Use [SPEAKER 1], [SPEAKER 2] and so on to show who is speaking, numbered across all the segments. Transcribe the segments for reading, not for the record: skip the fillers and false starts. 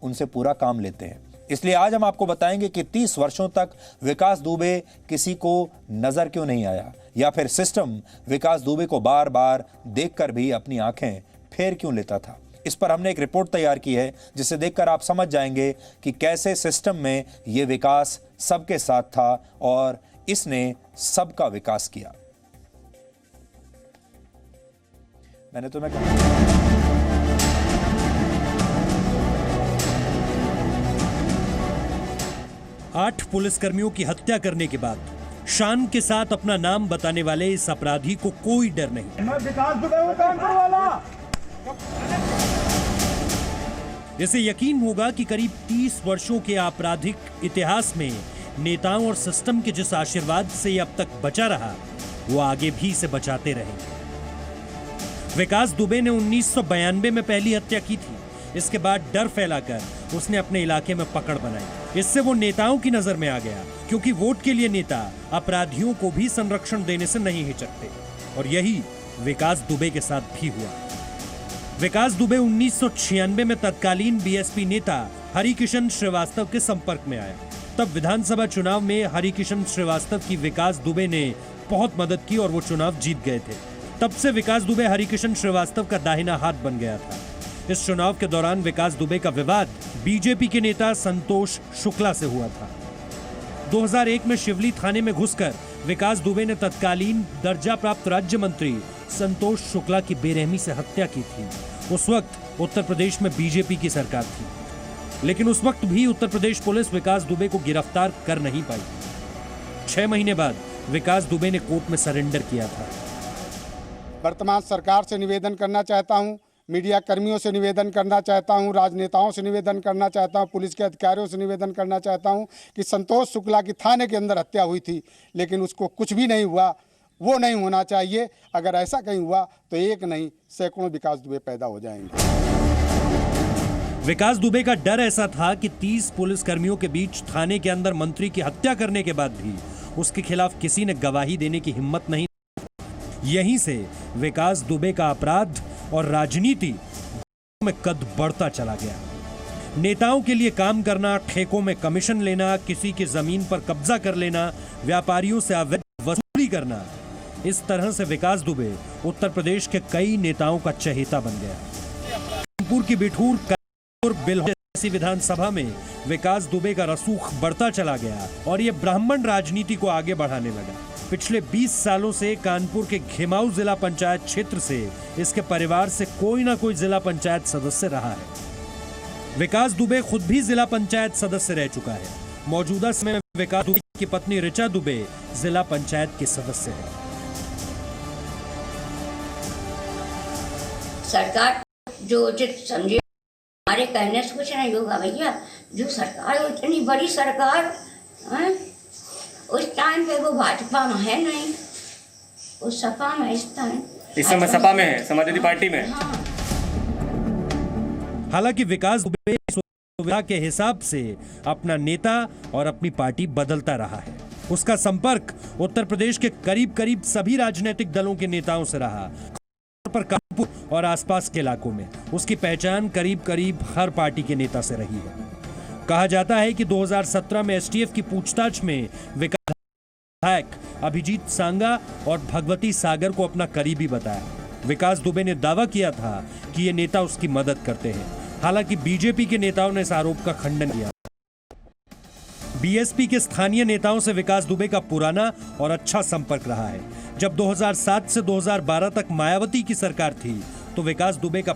[SPEAKER 1] उनसे पूरा काम लेते हैं। इसलिए आज हम आपको बताएंगे कि 30 वर्षों तक विकास दुबे किसी को नजर क्यों नहीं आया, या फिर सिस्टम विकास दुबे को बार बार देखकर भी अपनी आंखें फेर क्यों लेता था। इस पर हमने एक रिपोर्ट तैयार की है जिसे देखकर आप समझ जाएंगे कि कैसे सिस्टम में यह विकास सबके साथ था और इसने सबका विकास किया। मैंने तुम्हें कहा
[SPEAKER 2] 8 पुलिसकर्मियों की हत्या करने के बाद शान के साथ अपना नाम बताने वाले इस अपराधी को कोई डर नहीं।
[SPEAKER 3] मैं विकास दुबे हूं, कानपुर वाला।
[SPEAKER 2] इसे यकीन होगा कि करीब 30 वर्षों के आपराधिक इतिहास में नेताओं और सिस्टम के जिस आशीर्वाद से अब तक बचा रहा, वो आगे भी इसे बचाते रहेंगे। विकास दुबे ने 1992 में पहली हत्या की थी। इसके बाद डर फैलाकर उसने अपने इलाके में पकड़ बनाई। इससे वो नेताओं की नजर में आ गया, क्योंकि वोट के लिए नेता अपराधियों को भी संरक्षण देने से नहीं हिचकते। और यही विकास दुबे के साथ भी हुआ। विकास दुबे 1996 में तत्कालीन बीएसपी नेता हरिकिशन श्रीवास्तव के संपर्क में आया। तब विधानसभा चुनाव में हरिकिशन श्रीवास्तव की विकास दुबे ने बहुत मदद की और वो चुनाव जीत गए थे। तब से विकास दुबे हरिकिशन श्रीवास्तव का दाहिना हाथ बन गया था। इस चुनाव के दौरान विकास दुबे का विवाद बीजेपी के नेता संतोष शुक्ला से हुआ था। 2001 में शिवली थाने में घुसकर विकास दुबे ने तत्कालीन दर्जा प्राप्त राज्य मंत्री संतोष शुक्ला की बेरहमी से हत्या की थी। उस वक्त उत्तर प्रदेश में बीजेपी की सरकार थी, लेकिन उस वक्त भी उत्तर प्रदेश पुलिस विकास दुबे को गिरफ्तार कर नहीं पाई। 6 महीने बाद विकास दुबे ने कोर्ट में सरेंडर किया था।
[SPEAKER 4] वर्तमान सरकार से निवेदन करना चाहता हूं, मीडिया कर्मियों से निवेदन करना चाहता हूं, राजनेताओं से निवेदन करना चाहता हूं, पुलिस के अधिकारियों से निवेदन करना चाहता हूं कि संतोष शुक्ला की थाने के अंदर हत्या हुई थी, लेकिन उसको कुछ भी नहीं हुआ। वो नहीं होना चाहिए। अगर ऐसा कहीं हुआ तो एक नहीं सैकड़ों विकास दुबे पैदा हो जाएंगे।
[SPEAKER 2] विकास दुबे का डर ऐसा था कि 30 पुलिस कर्मियों के बीच थाने के अंदर मंत्री की हत्या करने के बाद भी उसके खिलाफ किसी ने गवाही देने की हिम्मत नहीं। यहीं से विकास दुबे का अपराध और राजनीति में कद बढ़ता चला गया। नेताओं के लिए काम करना, ठेकों में कमीशन लेना, किसी की जमीन पर कब्जा कर लेना, व्यापारियों से अवैध वसूली करना, इस तरह से विकास दुबे उत्तर प्रदेश के कई नेताओं का चहेता बन गया। कानपुर की बिठूर जैसी विधानसभा में विकास दुबे का रसूख बढ़ता चला गया और ये ब्राह्मण राजनीति को आगे बढ़ाने लगा। पिछले 20 सालों से कानपुर के घेमाऊ जिला पंचायत क्षेत्र से इसके परिवार से कोई ना कोई जिला पंचायत सदस्य रहा है। विकास दुबे खुद भी जिला पंचायत सदस्य रह चुका है। मौजूदा समय में विकास दुबे की पत्नी ऋचा दुबे जिला पंचायत के सदस्य है।
[SPEAKER 5] सरकार जो उचित समझे, हमारे कहने से कुछ नहीं होगा भैया। जो सरकार, इतनी बड़ी सरकार है, उस टाइम पे वो भाजपा में है नहीं, वो सपा में इस
[SPEAKER 6] समय सपा में है, समाजवादी पार्टी में।
[SPEAKER 5] हाँ।
[SPEAKER 2] हालांकि विकास दुबे सुविधा के हिसाब से अपना नेता और अपनी पार्टी बदलता रहा है। उसका संपर्क उत्तर प्रदेश के करीब करीब सभी राजनीतिक दलों के नेताओं से रहा। पर कानपुर और आसपास के इलाकों में उसकी पहचान करीब करीब हर पार्टी के नेता से रही है। कहा जाता है कि 2017 में एसटीएफ की पूछताछ में विकास विधायक अभिजीत सांगा और भगवती सागर को अपना करीबी बताया। विकास दुबे ने दावा किया था कि ये नेता उसकी मदद करते हैं। हालांकि बीजेपी के नेताओं ने इस आरोप का खंडन किया। बीएसपी के स्थानीय नेताओं से विकास दुबे का पुराना और अच्छा संपर्क रहा है। जब 2007 से 2012 तक मायावती की सरकार थी तो विकास दुबे का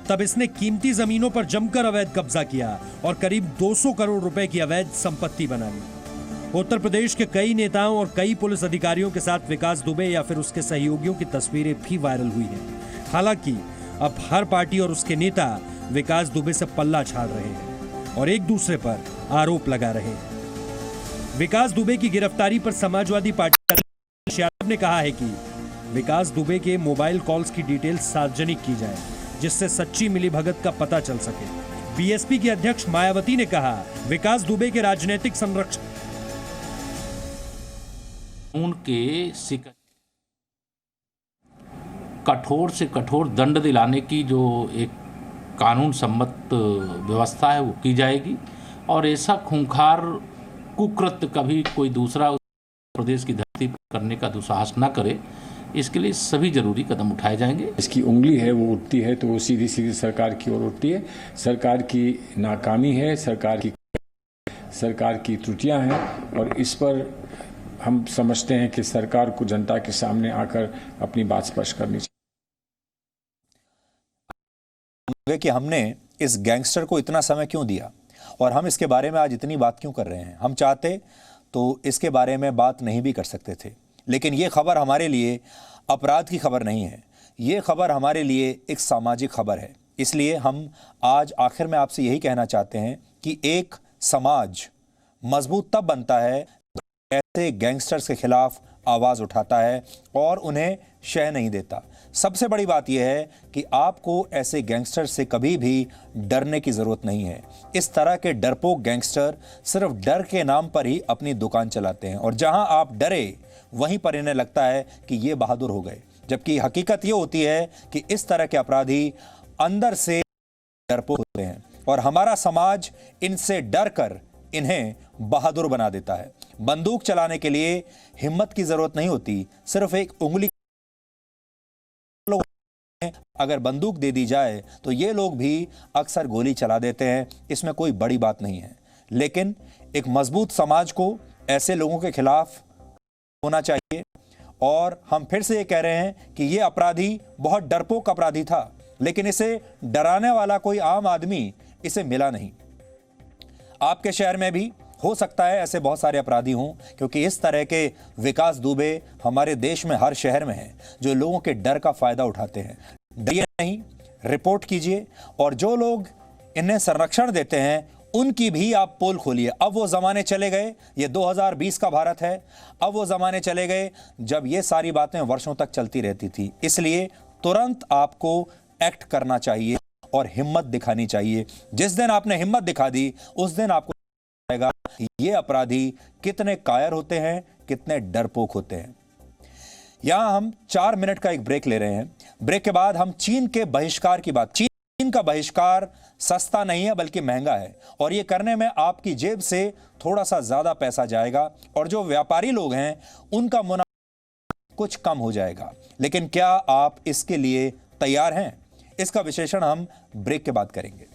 [SPEAKER 2] तब इसने कीमती जमीनों पर जमकर अवैध कब्जा किया और करीब 200 करोड़ रुपए की अवैध संपत्ति बना ली। उत्तर प्रदेश के कई नेताओं और कई पुलिस अधिकारियों के साथ विकास दुबे या फिर उसके सहयोगियों की तस्वीरें भी वायरल हुई हैं। हालांकि अब हर पार्टी और उसके नेता विकास दुबे से पल्ला झाड़ रहे हैं और एक दूसरे पर आरोप लगा रहे हैं। विकास दुबे की गिरफ्तारी पर समाजवादी पार्टी अखिलेश यादव ने कहा है कि विकास दुबे के मोबाइल कॉल्स की डिटेल्स सार्वजनिक की जाए, जिससे सच्ची मिलीभगत का पता चल सके। बीएसपी की अध्यक्ष मायावती ने कहा, विकास दुबे के राजनीतिक संरक्षण
[SPEAKER 7] उनके कठोर से कठोर दंड दिलाने की जो एक कानून सम्मत व्यवस्था है वो की जाएगी और ऐसा खूंखार कुकृत्य कभी कोई दूसरा प्रदेश की धरती पर करने का दुस्साहस न करे, इसके लिए सभी जरूरी कदम उठाए जाएंगे।
[SPEAKER 8] इसकी उंगली है वो उठती है तो वो सीधी सीधी सरकार की ओर उठती है। सरकार की नाकामी है, सरकार की त्रुटियां हैं और इस पर हम समझते हैं कि सरकार को जनता के सामने आकर अपनी बात स्पष्ट करनी चाहिए
[SPEAKER 1] कि हमने इस गैंगस्टर को इतना समय क्यों दिया और हम इसके बारे में आज इतनी बात क्यों कर रहे हैं। हम चाहते तो इसके बारे में बात नहीं भी कर सकते थे, लेकिन ये खबर हमारे लिए अपराध की खबर नहीं है, ये खबर हमारे लिए एक सामाजिक खबर है। इसलिए हम आज आखिर में आपसे यही कहना चाहते हैं कि एक समाज मजबूत तब बनता है ऐसे गैंगस्टर्स के खिलाफ आवाज़ उठाता है और उन्हें शह नहीं देता। सबसे बड़ी बात यह है कि आपको ऐसे गैंगस्टर से कभी भी डरने की ज़रूरत नहीं है। इस तरह के डरपोक गैंगस्टर सिर्फ डर के नाम पर ही अपनी दुकान चलाते हैं और जहां आप डरे वहीं पर इन्हें लगता है कि ये बहादुर हो गए, जबकि हकीकत ये होती है कि इस तरह के अपराधी अंदर से डरपोक होते हैं और हमारा समाज इनसे डर कर इन्हें बहादुर बना देता है। बंदूक चलाने के लिए हिम्मत की जरूरत नहीं होती, सिर्फ एक उंगली अगर बंदूक दे दी जाए तो ये लोग भी अक्सर गोली चला देते हैं। इसमें कोई बड़ी बात नहीं है, लेकिन एक मजबूत समाज को ऐसे लोगों के खिलाफ होना चाहिए। और हम फिर से ये कह रहे हैं कि ये अपराधी बहुत डरपोक अपराधी था, लेकिन इसे डराने वाला कोई आम आदमी इसे मिला नहीं। आपके शहर में भी हो सकता है ऐसे बहुत सारे अपराधी हों, क्योंकि इस तरह के विकास दुबे हमारे देश में हर शहर में हैं जो लोगों के डर का फायदा उठाते हैं। डरिए नहीं, रिपोर्ट कीजिए और जो लोग इन्हें संरक्षण देते हैं उनकी भी आप पोल खोलिए। अब वो ज़माने चले गए, ये 2020 का भारत है, अब वो ज़माने चले गए जब ये सारी बातें वर्षों तक चलती रहती थी। इसलिए तुरंत आपको एक्ट करना चाहिए और हिम्मत दिखानी चाहिए। जिस दिन आपने हिम्मत दिखा दी उस दिन आपको आएगा ये अपराधी कितने कायर होते हैं, कितने डरपोक होते हैं। यहां हम 4 मिनट का एक ब्रेक ले रहे हैं। ब्रेक के बाद हम चीन के बहिष्कार की बात। चीन का बहिष्कार सस्ता नहीं है बल्कि महंगा है और ये करने में आपकी जेब से थोड़ा सा ज्यादा पैसा जाएगा और जो व्यापारी लोग हैं उनका मुनाफा कुछ कम हो जाएगा। लेकिन क्या आप इसके लिए तैयार हैं? इसका विश्लेषण हम ब्रेक के बाद करेंगे।